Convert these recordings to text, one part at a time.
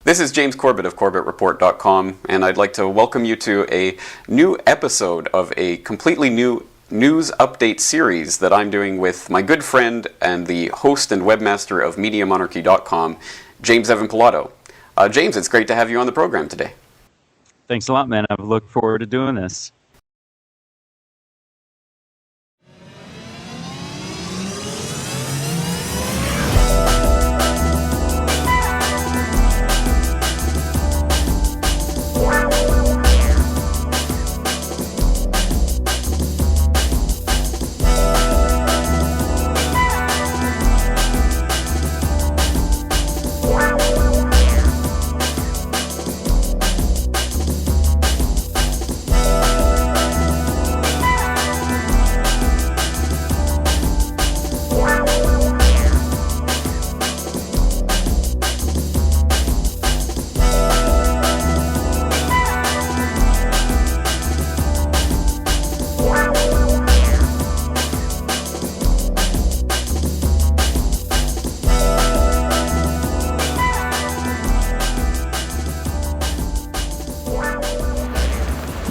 This is James Corbett of CorbettReport.com, and I'd like to welcome you to a new episode of a completely new news update series that I'm doing with my good friend and the host and webmaster of MediaMonarchy.com, James Evan Pilato. James, it's great to have you on the program today. Thanks a lot, man. I've looked forward to doing this.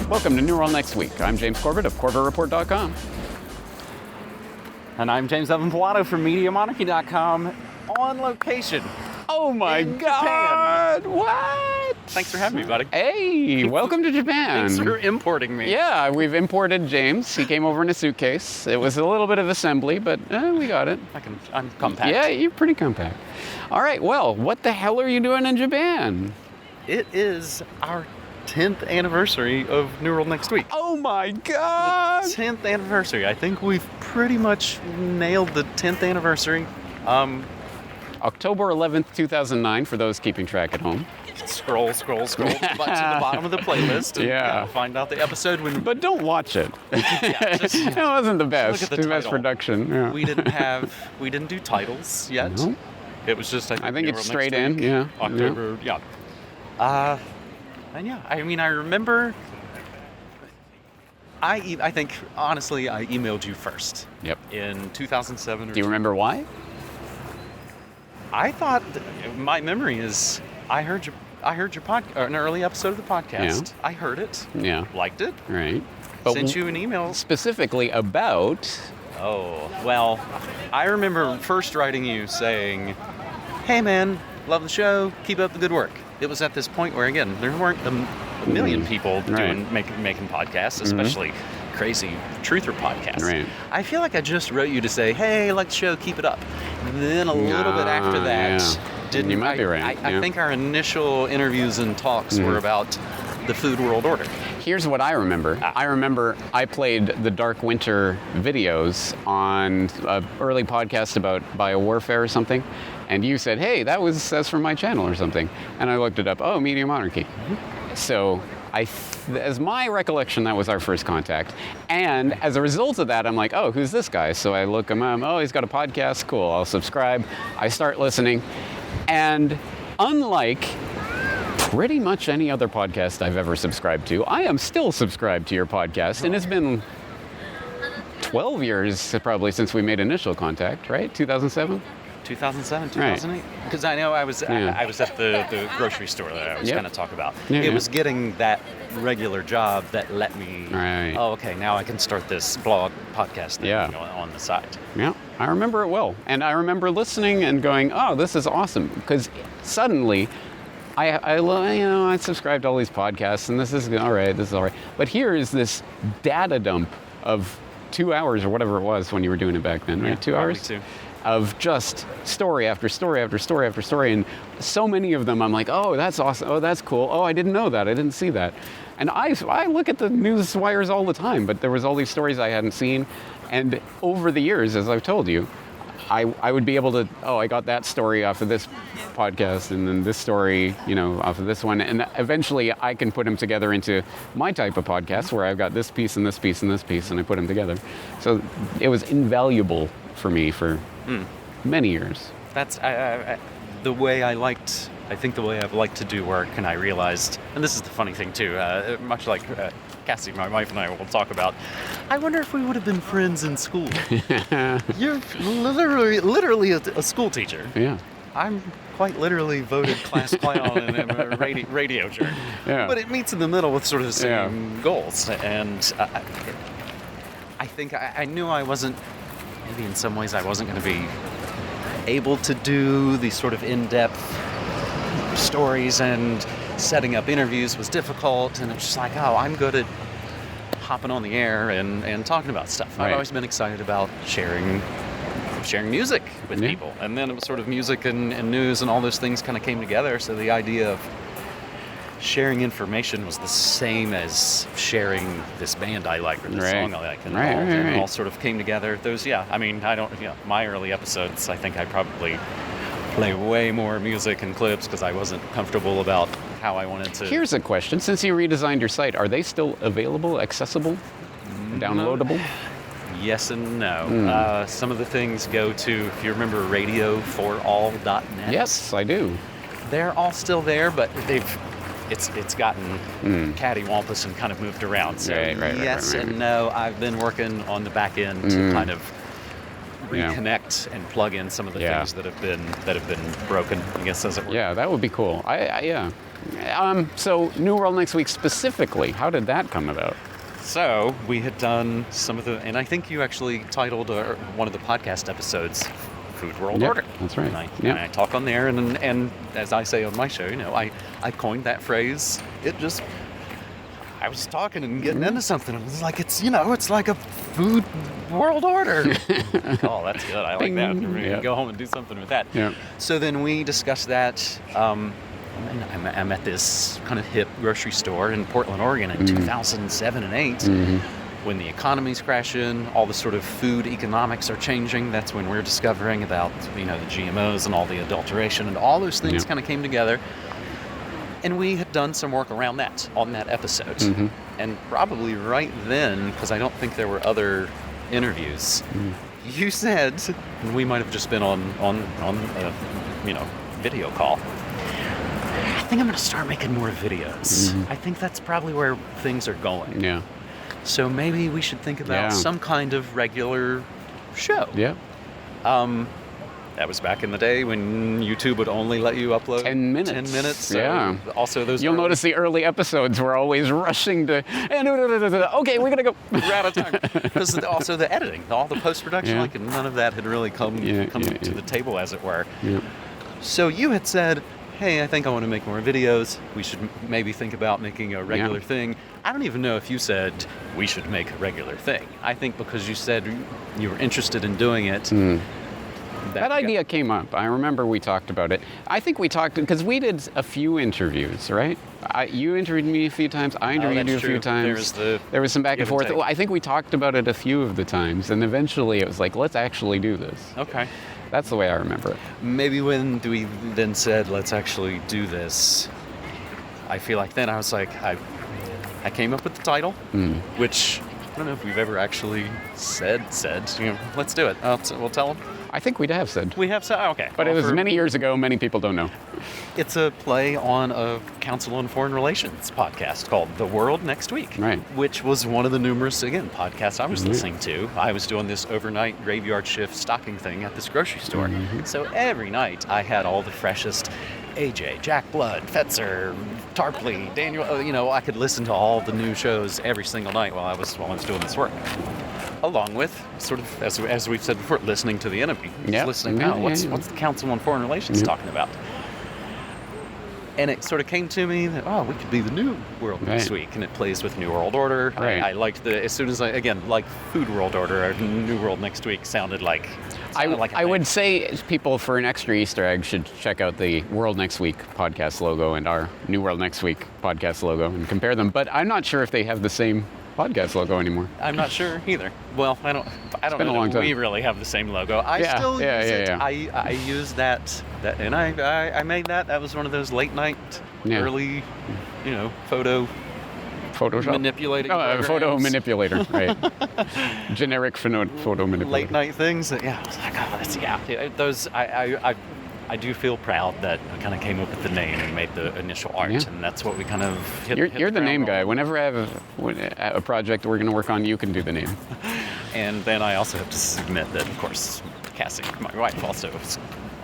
Welcome to New World Next Week. I'm James Corbett of CorbettReport.com. And I'm James Evan Pilato from MediaMonarchy.com on location. Oh my God! Japan. What? Thanks for having me, buddy. Hey, welcome to Japan. Thanks for importing me. Yeah, we've imported James. He came over in a suitcase. It was a little bit of assembly, but we got it. I'm compact. Yeah, you're pretty compact. All right, well, what the hell are you doing in Japan? It is our 10th anniversary of New World Next Week. Oh my God! 10th anniversary. I think we've pretty much nailed the 10th anniversary. October 11th, 2009, for those keeping track at home. Scroll to the bottom of the playlist and find out the episode when... But don't watch it. Yeah, just, it wasn't the best. Look at the best title. production. Yeah. We didn't do titles yet. No. It was just, I think New it's World straight Next in, Week, yeah. October, and yeah, I mean, I remember, I think, honestly, I emailed you first. Yep. In 2007 Do you remember why? I thought, my memory is, I heard your podcast, an early episode of the podcast. Yeah. I heard it. Yeah. Liked it. Right. Sent you an email. Specifically about... Oh, well, I remember first writing you saying, hey man, love the show, keep up the good work. It was at this point where, again, there weren't a million people making podcasts, especially crazy truther podcasts. Right. I feel like I just wrote you to say, hey, I like the show, keep it up. And then a little bit after that, You might be right. I think our initial interviews and talks were about the Food World Order. Here's what I remember. I remember I played the Dark Winter videos on an early podcast about biowarfare or something, and you said, hey, that's from my channel or something. And I looked it up. Oh, Media Monarchy. So as my recollection, that was our first contact. And as a result of that, I'm like, oh, who's this guy? So I look him up. Oh, he's got a podcast. Cool. I'll subscribe. I start listening. And unlike pretty much any other podcast I've ever subscribed to, I am still subscribed to your podcast. And it's been 12 years probably since we made initial contact, right? 2007? 2007, 2008. Because I know I was at the grocery store that I was going to talk about. It was getting that regular job that let me, oh, okay, now I can start this blog podcast thing, on the side. Yeah, I remember it well. And I remember listening and going, oh, this is awesome. Because suddenly, I subscribed to all these podcasts, and this is all right. But here is this data dump of 2 hours or whatever it was when you were doing it back then, right? 2 hours? Too. Of just story after story after story after story, and so many of them I'm like, oh, that's awesome, oh, that's cool, oh, I didn't know that, I didn't see that. And I look at the news wires all the time, but there was all these stories I hadn't seen, and over the years, as I've told you, I would be able to, I got that story off of this podcast, and then this story, off of this one, and eventually I can put them together into my type of podcast where I've got this piece and this piece and this piece, and I put them together. So it was invaluable for me for many years. That's the way I think the way I've liked to do work, and I realized, and this is the funny thing too, much like Cassie, my wife, and I will talk about, I wonder if we would have been friends in school. You're literally a school teacher. Yeah. I'm quite literally voted class clown in a radio jerk. Yeah. But it meets in the middle with sort of the same goals. And I think I knew I wasn't, maybe in some ways I wasn't going to be able to do these sort of in-depth stories, and setting up interviews was difficult. And it's just like, oh, I'm good at hopping on the air and talking about stuff. Right. I've always been excited about sharing music with people. And then it was sort of music and news and all those things kind of came together. So the idea of sharing information was the same as sharing this band I like or this song I like. And it all sort of came together. Those, my early episodes, I think I probably play way more music and clips because I wasn't comfortable about how I wanted to. Here's a question. Since you redesigned your site, are they still available, accessible, downloadable? Yes and no. Some of the things go to, if you remember, radioforall.net. Yes, I do. They're all still there, but it's gotten cattywampus and kind of moved around. So yes and no. I've been working on the back end to kind of reconnect and plug in some of the things that have been broken, I guess, as it were. Yeah, that would be cool. So New World Next Week specifically, how did that come about? So we had done some of the, and I think you actually titled one of the podcast episodes Food World Order. That's right. And I talk on there, and as I say on my show, I coined that phrase. I was talking and getting into something. It was like, it's like a food world order. Oh, that's good. I like that. We're going to go home and do something with that. Yeah. So then we discussed that. I'm at this kind of hip grocery store in Portland, Oregon in 2007 and 8. When the economy's crashing, all the sort of food economics are changing. That's when we're discovering about, the GMOs and all the adulteration, and all those things kind of came together. And we had done some work around that on that episode. And probably right then, because I don't think there were other interviews, you said, and we might have just been on a video call, I think I'm going to start making more videos. I think that's probably where things are going. Yeah. So maybe we should think about some kind of regular show. Yeah. That was back in the day when YouTube would only let you upload 10 minutes. 10 minutes. So also those. You'll notice the early episodes were always rushing to. Okay, we're gonna go. We're out of time. Because also the editing, all the post-production, like none of that had really come to the table, as it were. Yeah. So you had said, hey, I think I want to make more videos. We should maybe think about making a regular thing. I don't even know if you said we should make a regular thing. I think because you said you were interested in doing it. That idea came up. I remember we talked about it. I think we talked, because we did a few interviews, right? You interviewed me a few times. I interviewed you a few times. There was some back and forth. I think we talked about it a few of the times, and eventually it was like, let's actually do this. Okay. That's the way I remember it. Maybe when we then said, let's actually do this, I feel like then I was like, I came up with the title, which I don't know if we've ever actually said, let's do it. We'll tell them. I think we have said. We have said, okay. But it was many years ago. Many people don't know. It's a play on a Council on Foreign Relations podcast called The World Next Week, right? Which was one of the numerous, podcasts I was listening to. I was doing this overnight graveyard shift stocking thing at this grocery store. So every night I had all the freshest AJ, Jack Blood, Fetzer, Tarpley, Daniel, I could listen to all the new shows every single night while I was doing this work. Along with, sort of, as we've said before, listening to the enemy. Listening now, what's the Council on Foreign Relations talking about? And it sort of came to me that, we could be the New World Next Week, and it plays with New World Order. Right. I liked as soon as like Food World Order, New World Next Week sounded like... I would say people, for an extra Easter egg, should check out the World Next Week podcast logo and our New World Next Week podcast logo and compare them. But I'm not sure if they have the same podcast logo anymore. I'm not sure either. Well, I don't know that we really have the same logo. I still use it. I use that, and I made that. That was one of those late night, early, Photoshop manipulating. Photo manipulator, right? Generic photo manipulator. Late night things. I was like, those. I do feel proud that I kind of came up with the name and made the initial art, and that's what we kind of hit. You're the name guy. Whenever I have a project we're going to work on, you can do the name. And then I also have to submit that, of course, Cassie, my wife, also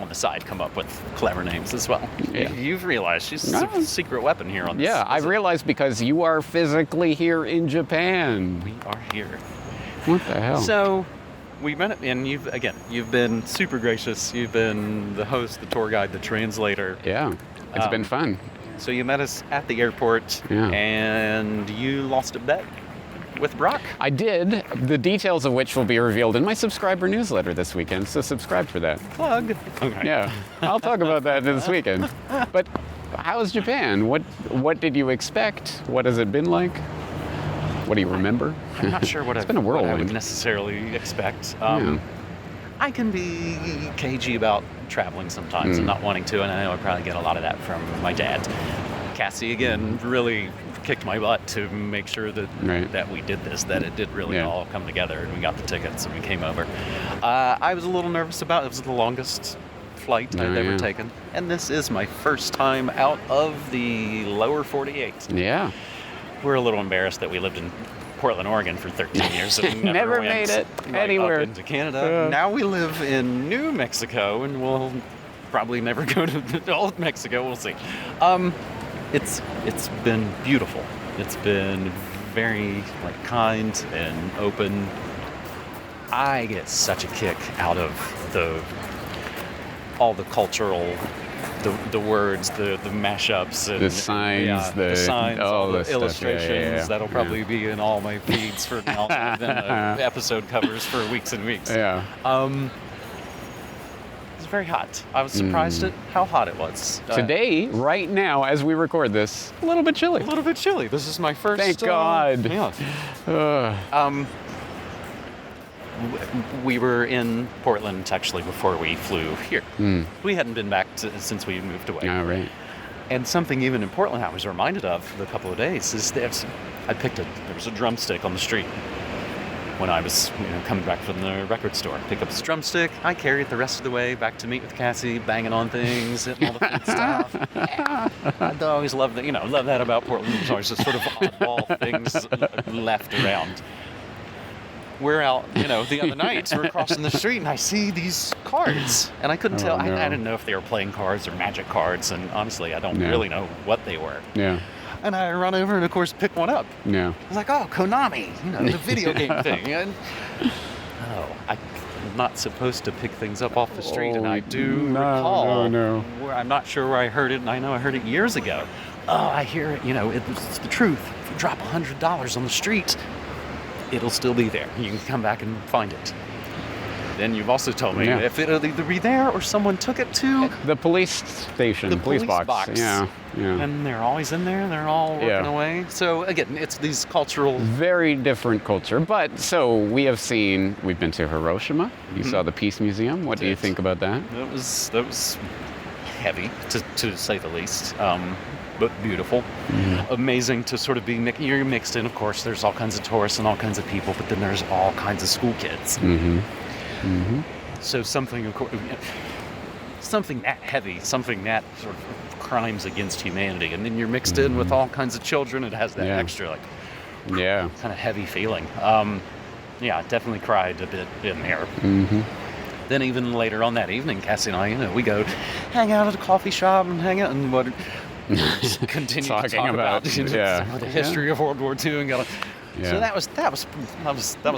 on the side come up with clever names as well. Yeah. You've realized she's No. a secret weapon here on this. Yeah, I've realized because you are physically here in Japan. We are here. What the hell? So we met, and you've been super gracious. You've been the host, the tour guide, the translator. Yeah, it's been fun. So you met us at the airport, Yeah. and you lost a bet with Brock. I did, the details of which will be revealed in my subscriber newsletter this weekend, so subscribe for that. Plug. Okay. Yeah, I'll talk about that this weekend. But how's Japan? What did you expect? What has it been like? What do you remember? I'm not sure It's been a what I whirlwind. would necessarily expect. Yeah. I can be cagey about traveling sometimes and not wanting to, and I know I probably get a lot of that from my dad. Cassie, again, really kicked my butt to make sure that Right. that we did this, that it did really Yeah. all come together, and we got the tickets and we came over. I was a little nervous about it. It was the longest flight I've ever yeah. taken, and this is my first time out of the lower 48. Yeah. We're a little embarrassed that we lived in Portland, Oregon for 13 years and Never went made it right anywhere. up into Canada. Yeah. Now we live in New Mexico, and we'll probably never go to Old Mexico. We'll see. It's been beautiful. It's been very kind and open. I get such a kick out of all the cultural, the words, the mashups, and The signs, the signs, all all the this stuff. illustrations. Yeah, yeah, yeah. That'll probably be in all my feeds for now. Then episode covers for weeks and weeks. Yeah. It's very hot. I was surprised at how hot it was. Today, right now, as we record this, a little bit chilly. A little bit chilly. This is my first. Thank God. Yeah. Ugh. We were in Portland actually before we flew here. We hadn't been back since we moved away. All right. And something even in Portland I was reminded of for a couple of days is there was a drumstick on the street when I was coming back from the record store. Pick up this drumstick. I carry it the rest of the way back to meet with Cassie, banging on things, hitting all the fun stuff. I always loved that. Love that about Portland. There's always just sort of oddball things left around. We're out, the other night, we're crossing the street, and I see these cards. And I couldn't tell. no. I didn't know if they were playing cards or magic cards, and honestly, I don't Yeah. really know what they were. Yeah. And I run over and, of course, pick one up. Yeah. I was like, oh, Konami, the video game thing. And, I'm not supposed to pick things up off the street, and I do recall. No. I'm not sure where I heard it, and I know I heard it years ago. Oh, I hear it, it's the truth. If you drop $100 on the street, it'll still be there. You can come back and find it. Then you've also told me Yeah. if it'll either be there or someone took it to The police station, the police box. box. Yeah. And they're always in there. They're all working Yeah. away. So again, it's these cultural. Very different culture. But so we've been to Hiroshima. You saw the Peace Museum. What do you Did. think about that? That was heavy to say the least. But beautiful, amazing to sort of be you're mixed in. Of course, there's all kinds of tourists and all kinds of people, but then there's all kinds of school kids. So something that heavy, something that sort of crimes against humanity, and then you're mixed in with all kinds of children. It has that Yeah. extra Yeah. kind of heavy feeling. Yeah, definitely cried a bit in there. Then even later on that evening, Cassie and I, we go hang out at a coffee shop and hang out and continue to Talking talk about about, yeah. some of the history of World War II and Yeah. so that was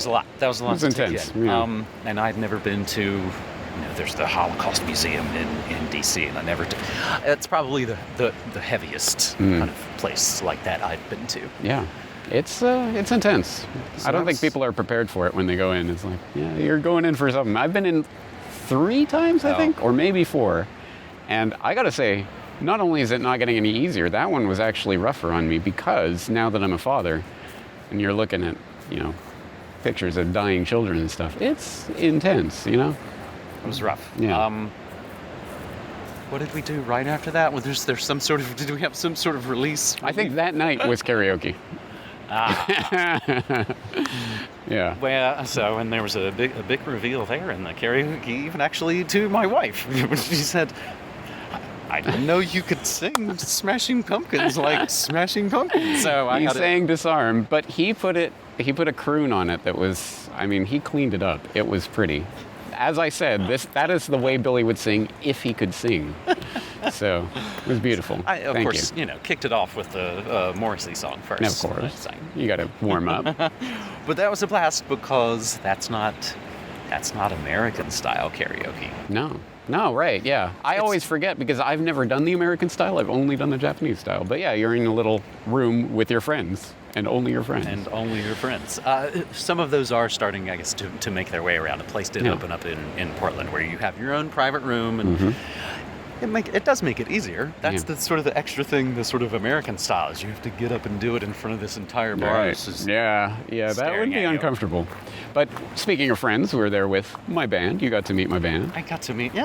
a lot. That was a lot It was to take intense, in. yeah. And I'd never been to. There's the Holocaust Museum in D.C. and I never. It's probably the heaviest kind of place like that I've been to. Yeah. It's intense. So I don't think that's- people are prepared for it when they go in. It's like, yeah, you're going in for something. I've been in 3 times, I Oh. think, or maybe 4. And I got to say, not only is it not getting any easier, that one was actually rougher on me because now that I'm a father and you're looking at, pictures of dying children and stuff, it's intense, It was rough. Yeah. What did we do right after that? Well, there's some sort of. Did we have some sort of release? I think that night was karaoke. Yeah. Well, and there was a big reveal there in the karaoke, even actually to my wife. She said, I didn't know you could sing Smashing Pumpkins like Smashing Pumpkins. So He sang Disarm, but he put a croon on it that was, he cleaned it up. It was pretty. as I said, that is the way Billy would sing if he could sing. So it was beautiful. I, of Thank course, you. kicked it off with the Morrissey song first. Of course. You got to warm up. But that was a blast because that's not American style karaoke. No, right, yeah. I always forget because I've never done the American style. I've only done the Japanese style. But yeah, you're in a little room with your friends and only your friends. And only your friends. Some of those are starting, I guess, to make their way around. A place did open up in Portland where you have your own private room, and it does make it easier. That's the sort of the extra thing, the sort of American style, is you have to get up and do it in front of this entire bar. Right. Yeah, that would be uncomfortable. But speaking of friends, we're there with my band. You got to meet my band. I got to meet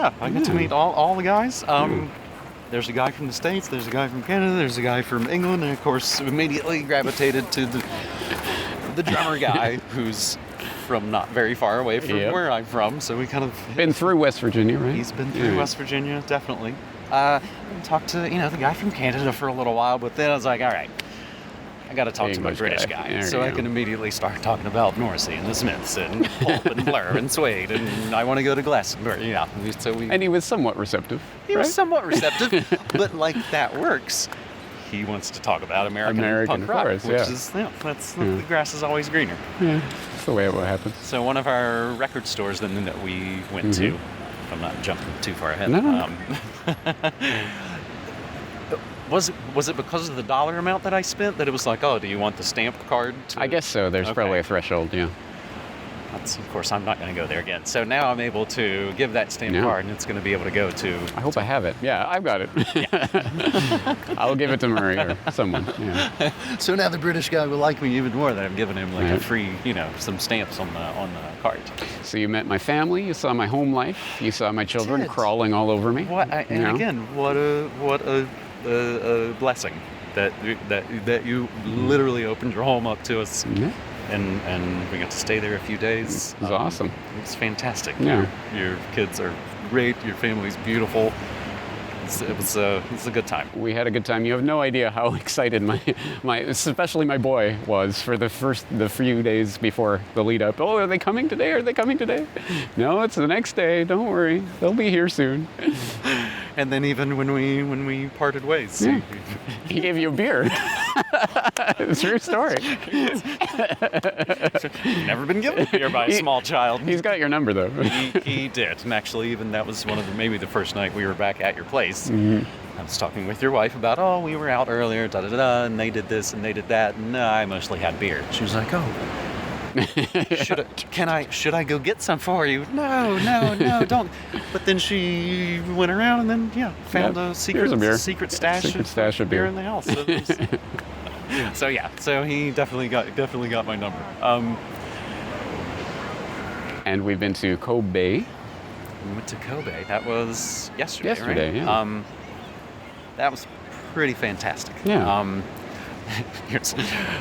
all the guys. There's a guy from the States, there's a guy from Canada, there's a guy from England, and of course immediately gravitated to the drummer guy who's from not very far away from where I'm from, so we kind of... Been through West Virginia, right? He's been through West Virginia, definitely. Talked to, the guy from Canada for a little while, but then I was like, all right, I got to talk to my British guy, so I can immediately start talking about Morrissey and the Smiths and Pulp and Blur and Suede, and I want to go to Glastonbury. And he was somewhat receptive. He was somewhat receptive, but like that works. He wants to talk about American punk rock, course, which is the grass is always greener. Yeah, that's the way it will happen. So one of our record stores then that we went to, if I'm not jumping too far ahead. No. Was it because of the dollar amount that I spent that it was like, oh, do you want the stamp card? I guess so. There's probably a threshold, yeah. Of course, I'm not going to go there again. So now I'm able to give that stamp card, and it's going to be able to go to... I hope I have it. Yeah, I've got it. Yeah. I'll give it to Murray or someone. Yeah. So now the British guy will like me even more that I'm giving him like a free, some stamps on the card. So you met my family. You saw my home life. You saw my children crawling all over me. Again, what a blessing that you literally opened your home up to us. Yeah. And we got to stay there a few days. It was awesome. It was fantastic. Yeah. Your kids are great. Your family's beautiful. It was a good time. We had a good time. You have no idea how excited my especially my boy was for the few days before the lead up. Oh, are they coming today? Are they coming today? No, it's the next day. Don't worry. They'll be here soon. And then even when we parted ways, he gave you a beer. True story. Never been given a beer by a small child. He's got your number though. He did, and actually, even that was maybe the first night we were back at your place. I was talking with your wife about, we were out earlier, and they did this and they did that, and I mostly had beer. She was like, should I go get some for you? No, don't. But then she went around and then found a secret stash of beer in the house. So he definitely got my number. And we've been to Kobe. We went to Kobe. That was yesterday, right? Yeah. That was pretty fantastic. Yeah.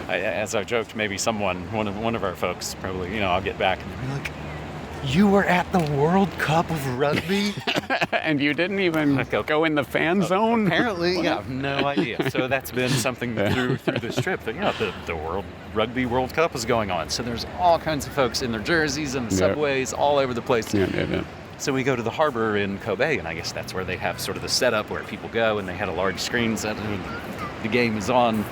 As I joked, maybe one of our folks, probably, I'll get back and they'll be like, you were at the World Cup of Rugby? And you didn't even go in the fan zone? Apparently, no idea. So that's been something through this trip that, the Rugby World Cup is going on. So there's all kinds of folks in their jerseys and the subways all over the place. Yeah. So we go to the harbor in Kobe, and I guess that's where they have sort of the setup where people go, and they had a large screen set, and the game is on.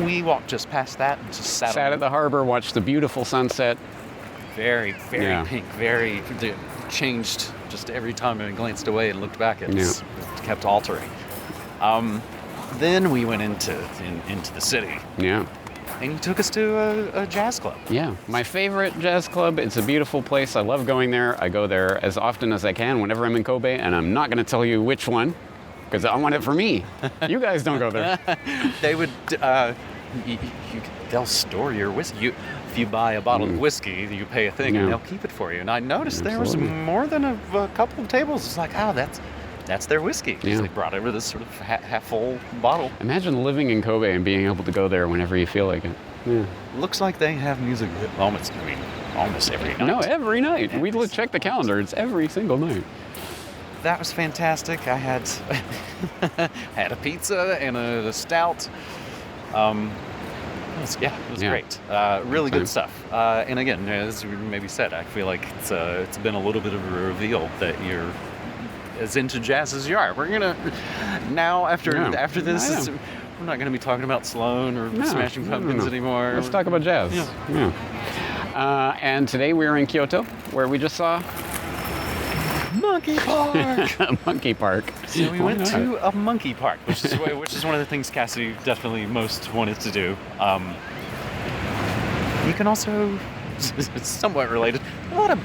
We walked just past that and just sat at the harbor, watched the beautiful sunset. Very, very pink, very changed just every time I glanced away and looked back. It kept altering. Then we went into the city. Yeah. And you took us to a jazz club. Yeah, my favorite jazz club. It's a beautiful place. I love going there. I go there as often as I can whenever I'm in Kobe, and I'm not going to tell you which one because I want it for me. You guys don't go there. They would, they'll store your whiskey. If you buy a bottle of whiskey, you pay a thing, and they'll keep it for you. And I noticed there was more than a couple of tables. It's like, that's their whiskey. Yeah. They brought over this sort of half-full bottle. Imagine living in Kobe and being able to go there whenever you feel like it. Yeah. Looks like they have music almost every night. No, every night. We check the calendar. It's every single night. That was fantastic. I had had a pizza and a stout. It was Yeah. great. Really good stuff. And again, as we maybe said, I feel like it's been a little bit of a reveal that you're as into jazz as you are. We're gonna now after this. We're not going to be talking about Sloan or Smashing Pumpkins anymore. Let's talk about jazz. Yeah. And today we are in Kyoto, where we just saw Monkey Park. Monkey Park. So we went to a monkey park, which is one of the things Cassidy definitely most wanted to do. You can also, it's somewhat related, a lot of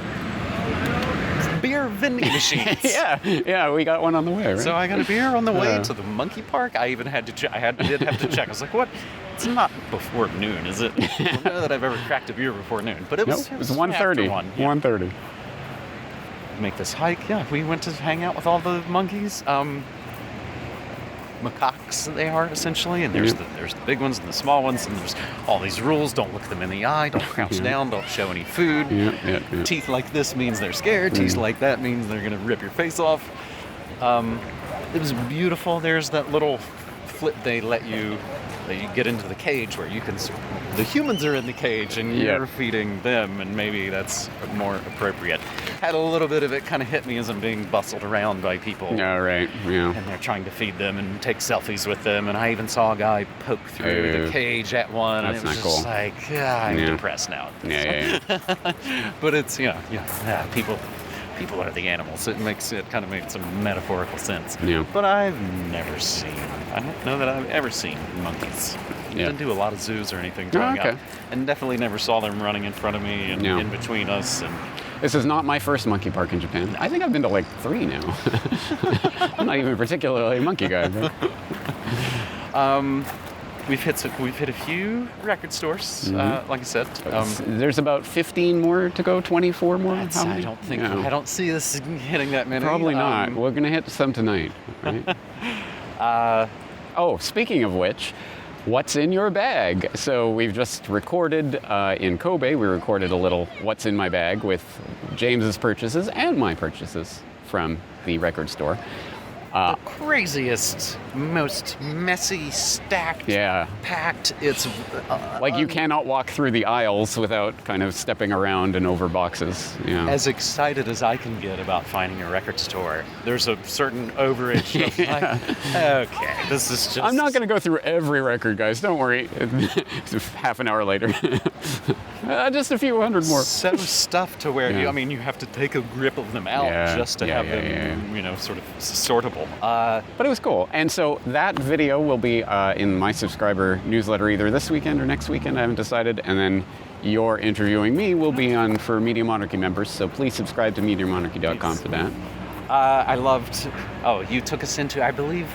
beer vending machines. yeah, we got one on the way, right? So I got a beer on the way to the monkey park. I even had to check. Did have to check. I was like, what? It's not before noon, is it? I don't know that I've ever cracked a beer before noon, but it was 1:30. 1:30. Make this hike. Yeah, we went to hang out with all the monkeys. Macaques they are essentially, and there's the big ones and the small ones, and there's all these rules. Don't look them in the eye, don't crouch down, don't show any food. Teeth like this means they're scared, teeth like that means they're gonna rip your face off. It was beautiful. There's that little flip they let you get into the cage where you can, the humans are in the cage and you're feeding them, and maybe that's more appropriate. Had a little bit of it kind of hit me as I'm being bustled around by people. Yeah, right. Yeah. And they're trying to feed them and take selfies with them, and I even saw a guy poke through the cage at one, and it was just like, I'm depressed now. Yeah. But it's people are the animals. It kind of makes some metaphorical sense. Yeah. But I don't know that I've ever seen monkeys. I didn't do a lot of zoos or anything growing up. And definitely never saw them running in front of me and in between us. And this is not my first monkey park in Japan. I think I've been to like 3 now. I'm not even particularly a monkey guy. But... We've hit a few record stores, like I said. There's about 15 more to go, 24 more. I don't see us hitting that many. Probably not. We're gonna hit some tonight. Right? Speaking of which, what's in your bag? So we've just recorded in Kobe. We recorded a little "What's in My Bag" with James's purchases and my purchases from the record store. The craziest, most messy, stacked, packed. It's like you cannot walk through the aisles without kind of stepping around and over boxes. Yeah. As excited as I can get about finding a record store, there's a certain overage of like, okay, this is just... I'm not going to go through every record, guys. Don't worry. Half an hour later. Just a few hundred more. So stuffed to where you have to take a grip of them out just to have them, sort of sortable. But it was cool. And so that video will be in my subscriber newsletter either this weekend or next weekend. I haven't decided. And then your interviewing me will be on for Media Monarchy members. So please subscribe to MediaMonarchy.com for that. I loved... you took us into, I believe...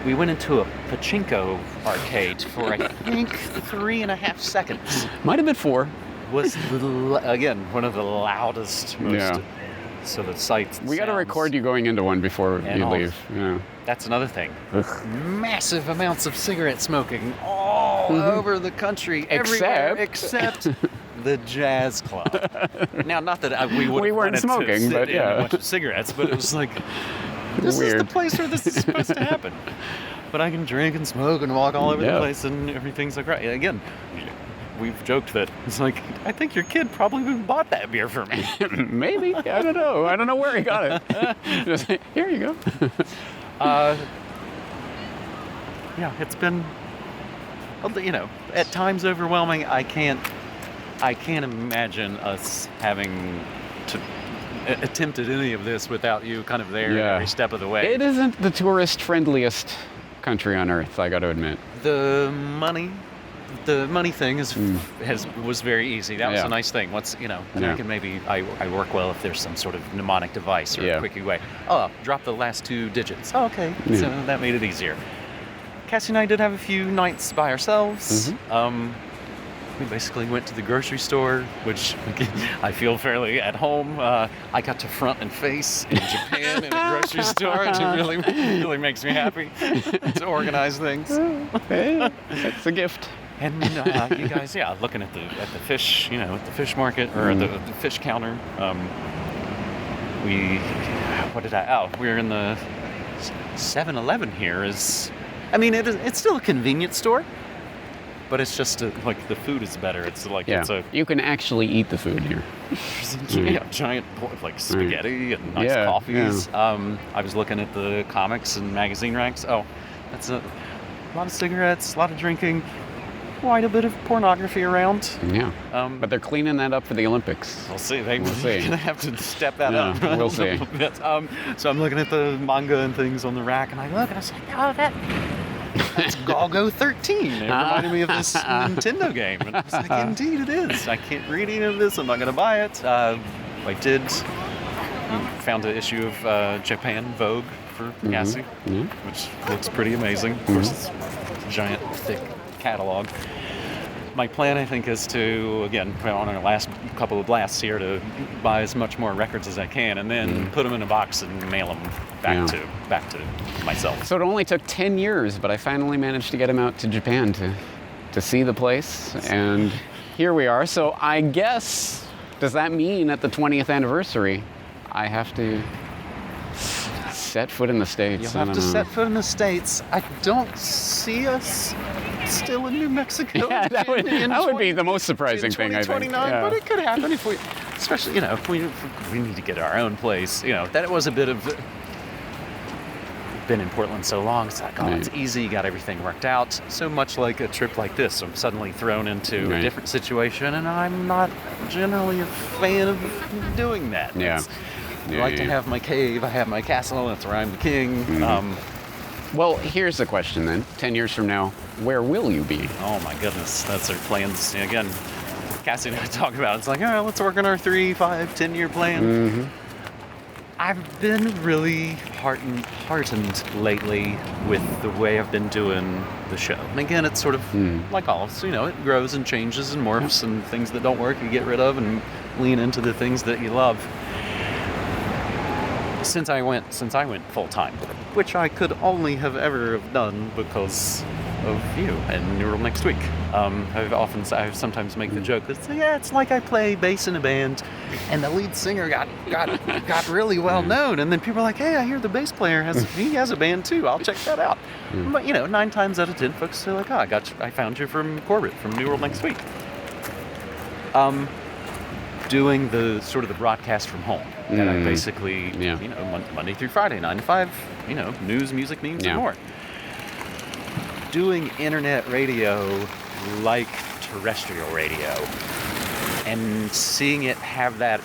we went into a pachinko arcade for, I think, 3.5 seconds. Might have been 4. Was, again, one of the loudest, most sort of sights. We got to record you going into one before you leave. Yeah. That's another thing. Massive amounts of cigarette smoking all over the country, everywhere except the jazz club. Now, not that we weren't smoking, but a bunch of cigarettes, but it was like... This is the place where this is supposed to happen. But I can drink and smoke and walk all over the place, and everything's like right. Again, we've joked that it's like, I think your kid probably bought that beer for me. Maybe. I don't know. I don't know where he got it. Just, here you go. It's been, at times overwhelming. I can't imagine us having to attempted any of this without you kind of there every step of the way. It isn't the tourist friendliest country on earth, I got to admit. The money thing was very easy. That was a nice thing. I can I work well if there's some sort of mnemonic device or a quickie way. Drop the last 2 digits. Okay. So that made it easier. Cassie and I did have a few nights by ourselves. We basically went to the grocery store, which I feel fairly at home. I got to front and face in Japan in a grocery store, which really makes me happy to organize things. It's a gift. And you guys, looking at the fish, at the fish market or at the fish counter. We were in the 7-Eleven here. It's still a convenience store. but it's just like the food is better. It's like Yeah. it's a You can actually eat the food here. giant like spaghetti and nice Yeah, coffees. I was looking at the comics and magazine racks. Oh, that's a lot of cigarettes, a lot of drinking, quite a bit of pornography around. Yeah. But they're cleaning that up for the Olympics. We'll see. We'll see. They're gonna have to step that Yeah, up. we'll a see. little bit. So I'm looking at the manga and things on the rack, and I look and I was like, oh, that's Golgo 13. It reminded me of this Nintendo game. And I was like, indeed it is. I can't read any of this. I'm not gonna buy it. I did. Found an issue of Japan Vogue for Cassie, which looks pretty amazing. Of course, it's a giant, thick catalog. My plan, I think, is to, again, on our last couple of blasts here, to buy as much more records as I can, and then put them in a box and mail them back to myself. So it only took 10 years, but I finally managed to get him out to Japan to see the place, and here we are. So I guess, does that mean at the 20th anniversary, I have to set foot in the States? You'll have to set foot in the States. I don't see us still in New Mexico. Yeah, that would be the most surprising thing, I think. Yeah. But it could happen if we, especially, if we need to get our own place. That it was a bit of, been in Portland so long, it's like, oh, it's easy, got everything worked out. So much like a trip like this, I'm suddenly thrown into a different situation, and I'm not generally a fan of doing that. Yeah. I like to have my cave, I have my castle, that's where I'm the king. Well, here's the question then. 10 years from now, where will you be? Oh my goodness, that's our plans. Again, Cassie and I talk about it. It's like, all right, let's work on our 3, 5, 10-year plan. I've been really heartened lately with the way I've been doing the show. And again, it's sort of like all of us, it grows and changes and morphs, and things that don't work you get rid of and lean into the things that you love. Since I went full time, which I could only have ever have done because of you and New World Next Week. I sometimes make the joke that it's like I play bass in a band, and the lead singer got really well known, and then people are like, hey, I hear the bass player has a band too. I'll check that out. But 9 times out of 10, folks are like, oh, I found you from Corbett from New World Next Week. Doing the sort of the broadcast from home that I basically, Monday through Friday, 9 to 5, news, music, memes, and more. Doing internet radio like terrestrial radio, and seeing it have that,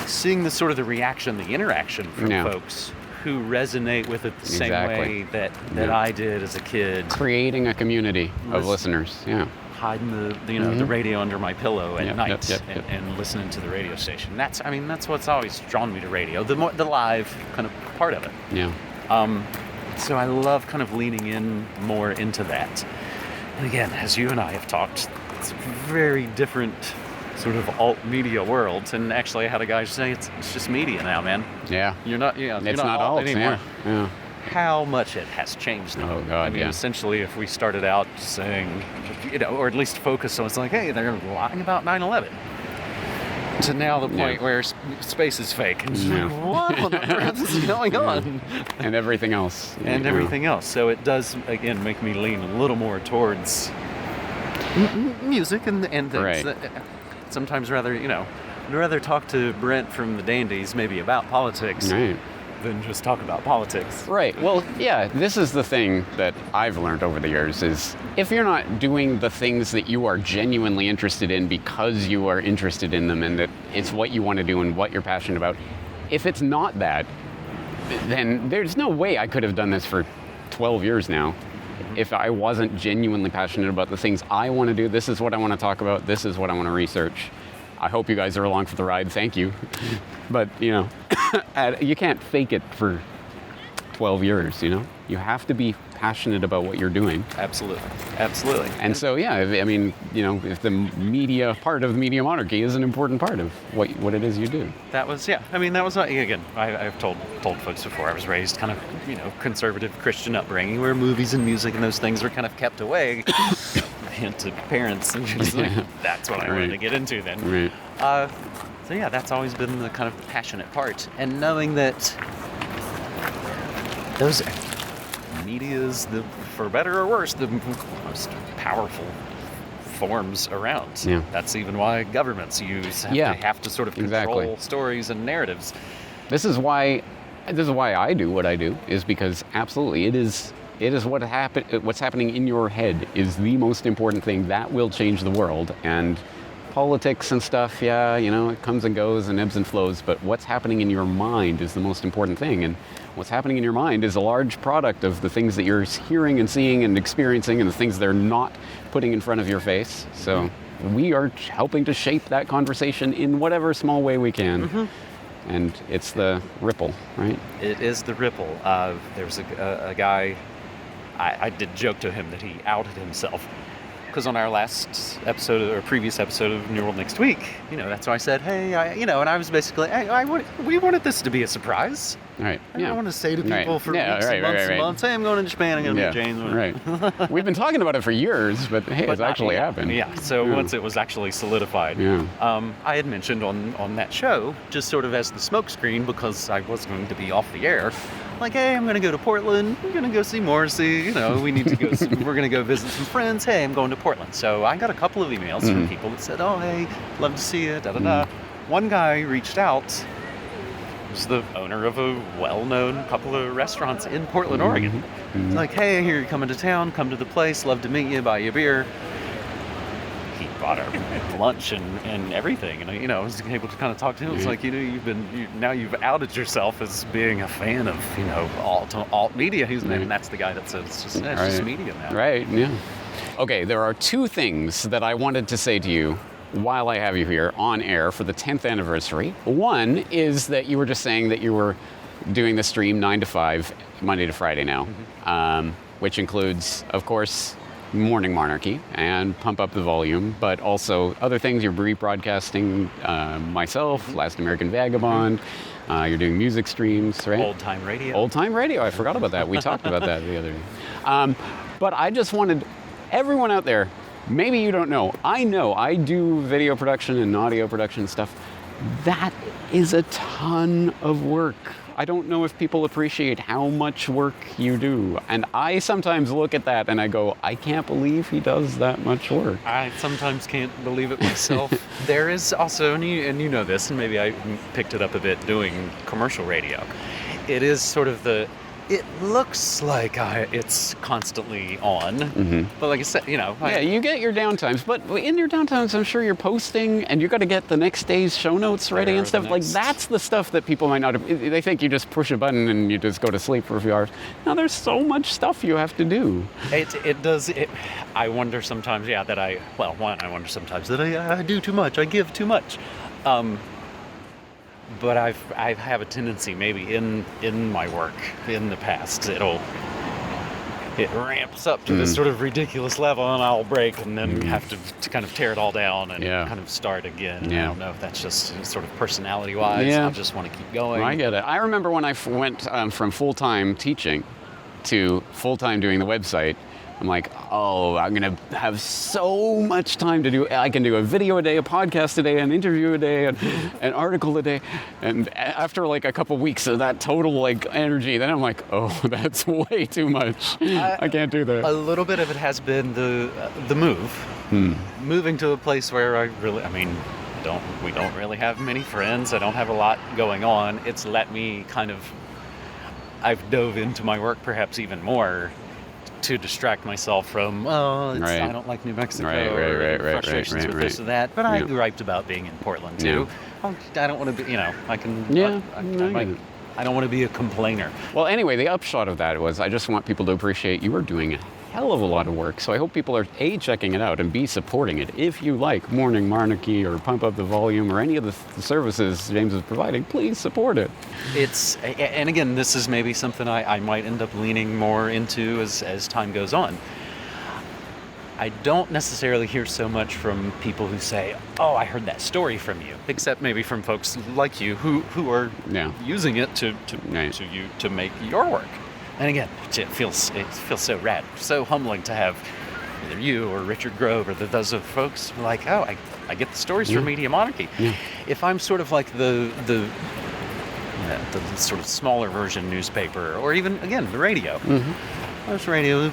seeing the sort of the reaction, the interaction from folks who resonate with it the same way that I did as a kid. Creating a community of listeners, hiding the radio under my pillow at night and listening to the radio station. That's what's always drawn me to radio. The live kind of part of it. Yeah. So I love kind of leaning in more into that. And again, as you and I have talked, it's a very different sort of alt media world. And actually, I had a guy say it's just media now, man. Yeah. You're not. It's not alt anymore. Yeah. How much it has changed. Oh God, essentially, if we started out saying, or at least focus on, it's like, hey, they're lying about 9/11. To now the point where space is fake. And what on earth is going on? And everything else. Everything else. So it does, again, make me lean a little more towards music and things. Right. That sometimes I'd rather talk to Brent from the Dandies maybe about politics than just talk about politics. Right. Well, this is the thing that I've learned over the years is if you're not doing the things that you are genuinely interested in because you are interested in them and that it's what you want to do and what you're passionate about, if it's not that, then there's no way I could have done this for 12 years now. If I wasn't genuinely passionate about the things I want to do, this is what I want to talk about, this is what I want to research. I hope you guys are along for the ride. Thank you. But, you can't fake it for 12 years, You have to be passionate about what you're doing. Absolutely. And so, if the media part of media monarchy is an important part of what it is you do. That was, again, I've told folks before, I was raised kind of, conservative Christian upbringing where movies and music and those things were kind of kept away. Hint to parents, and just that's what I wanted to get into then. Right. That's always been the kind of passionate part, and knowing that media is, for better or worse, the most powerful forms around. Yeah. That's even why governments have to sort of control stories and narratives. This is why I do what I do, is because absolutely it is what's happening in your head is the most important thing that will change the world. And politics and stuff, it comes and goes and ebbs and flows, but what's happening in your mind is the most important thing. And what's happening in your mind is a large product of the things that you're hearing and seeing and experiencing and the things they're not putting in front of your face. So we are helping to shape that conversation in whatever small way we can. Mm-hmm. And it's the ripple, right? It is the ripple. There was a guy, I did joke to him that he outed himself. Because on our last episode or previous episode of New World Next Week, that's why I said, hey, and I was basically, we wanted this to be a surprise. Right. I don't want to say to people for weeks and months, hey, I'm going to Japan, I'm going to meet James. Right. We've been talking about it for years, but hey, it's actually happened. Yeah. So once it was actually solidified, I had mentioned on that show, just sort of as the smokescreen, because I was going to be off the air, like, hey, I'm going to go to Portland. I'm going to go see Morrissey. We need to go. We're going to go visit some friends. Hey, I'm going to Portland. So I got a couple of emails from people that said, oh, hey, love to see you. Da da da. One guy reached out. He was the owner of a well-known couple of restaurants in Portland, Oregon. He's like, hey, I hear you're coming to town. Come to the place. Love to meet you. Buy you a beer. He bought our lunch and everything, and I was able to kind of talk to him. It's like now you've outed yourself as being a fan of alt media. And that's the guy that says it's just media now. Right. Yeah. Okay. There are two things that I wanted to say to you while I have you here on air for the 10th anniversary. One is that you were just saying that you were doing the stream 9 to 5, Monday to Friday now, which includes, of course, Morning Monarchy and Pump Up the Volume, but also other things. You're rebroadcasting myself, Last American Vagabond. You're doing music streams, right? Old Time Radio. Old Time Radio. I forgot about that. We talked about that the other day. But I just wanted everyone out there, maybe you don't know. I do video production and audio production and stuff. That is a ton of work. I don't know if people appreciate how much work you do. And I sometimes look at that and I go, I can't believe he does that much work. I sometimes can't believe it myself. There is also, and you know this, and maybe I picked it up a bit doing commercial radio. It is sort of it looks like it's constantly on, but like I said, you get your downtimes, but in your downtimes, I'm sure you're posting, and you got to get the next day's show notes ready and stuff. Like that's the stuff that people might not. They think you just push a button and you just go to sleep for a few hours. Now there's so much stuff you have to do. It does. I wonder sometimes, that I wonder sometimes that I do too much. I give too much. But I have a tendency, maybe in my work in the past, it ramps up to this sort of ridiculous level, and I'll break, and then have to kind of tear it all down and kind of start again. And I don't know if that's just sort of personality-wise. I just want to keep going. Well, I get it. I remember when I went from full-time teaching to full-time doing the website. I'm like, I'm going to have so much time to do. I can do a video a day, a podcast a day, an interview a day, an article a day. And after like a couple weeks of that total energy, then I'm like, that's way too much. I can't do that. A little bit of it has been the move. Moving to a place where we don't really have many friends. I don't have a lot going on. It's let me I've dove into my work perhaps even more to distract myself from, I don't like New Mexico, frustrations with this or that. But I griped about being in Portland too. I don't want to be, I can. I don't want to be a complainer. Well, anyway, the upshot of that was I just want people to appreciate you are doing a hell of a lot of work. So I hope people are A, checking it out, and B, supporting it. If you like Morning Monarchy or Pump Up the Volume or any of the services James is providing, please support it. And again, this is maybe something I might end up leaning more into as time goes on. I don't necessarily hear so much from people who say, I heard that story from you, except maybe from folks like you who are using it to make your work. And again, it feels so rad, so humbling to have either you or Richard Grove or those other folks like, I get the stories from Media Monarchy. Yeah. If I'm sort of like the the sort of smaller version newspaper, or even, again, the radio. Most radio,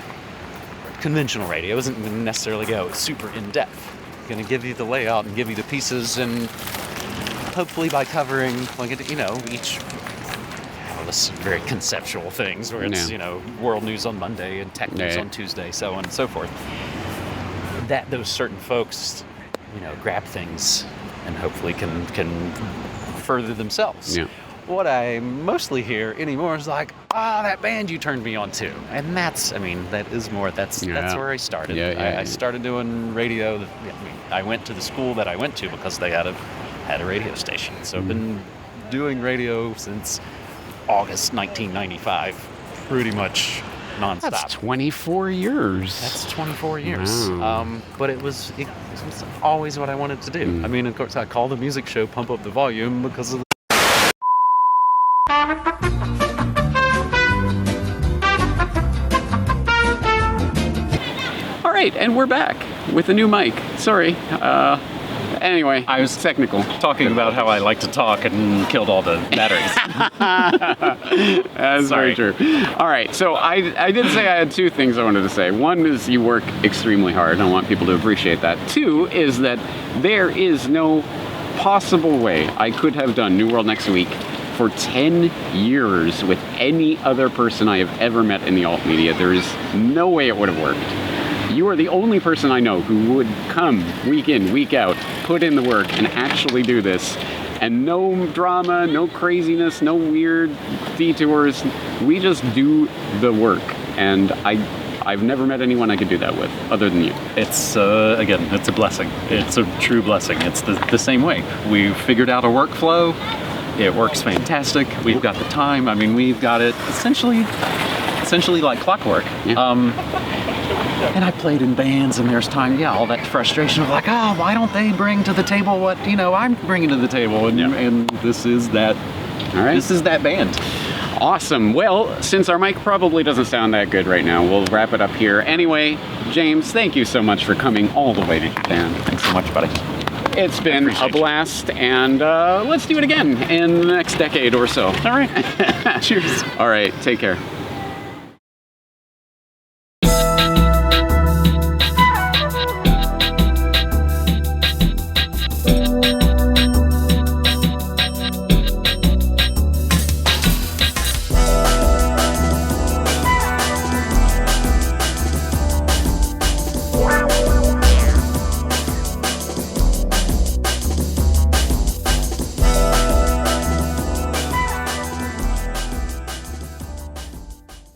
conventional radio, isn't going to necessarily go super in-depth. Going to give you the layout and give you the pieces, and hopefully by covering, each this very conceptual things where it's, world news on Monday and tech news on Tuesday, so on and so forth. That those certain folks, grab things and hopefully can further themselves. Yeah. What I mostly hear anymore is like, that band you turned me on to. And that's where I started. I started doing radio. I went to the school that I went to because they had a radio station. So I've been doing radio since August 1995, pretty much nonstop. That's 24 years. That's 24 years. Wow. But it was always what I wanted to do. I mean, of course, I call the music show Pump Up the Volume because of All right, and we're back with a new mic. Sorry. Anyway, I was technical. Talking about how I like to talk and killed all the batteries. That's very true. All right, so I did say I had two things I wanted to say. One is you work extremely hard, and I want people to appreciate that. Two is that there is no possible way I could have done New World Next Week for 10 years with any other person I have ever met in the alt media. There is no way it would have worked. You are the only person I know who would come week in, week out, put in the work, and actually do this. And no drama, no craziness, no weird detours. We just do the work. And I've never met anyone I could do that with, other than you. It's, again, it's a blessing. It's a true blessing. It's the same way. We've figured out a workflow. It works fantastic. We've got the time. I mean, we've got it essentially like clockwork. Yeah. And I played in bands, and there's time, all that frustration of like, why don't they bring to the table what, I'm bringing to the table? And this is that. All right. This is that band. Awesome. Well, since our mic probably doesn't sound that good right now, we'll wrap it up here. Anyway, James, thank you so much for coming all the way to Japan. Thanks so much, buddy. It's been a blast, and let's do it again in the next decade or so. All right. Cheers. All right, take care.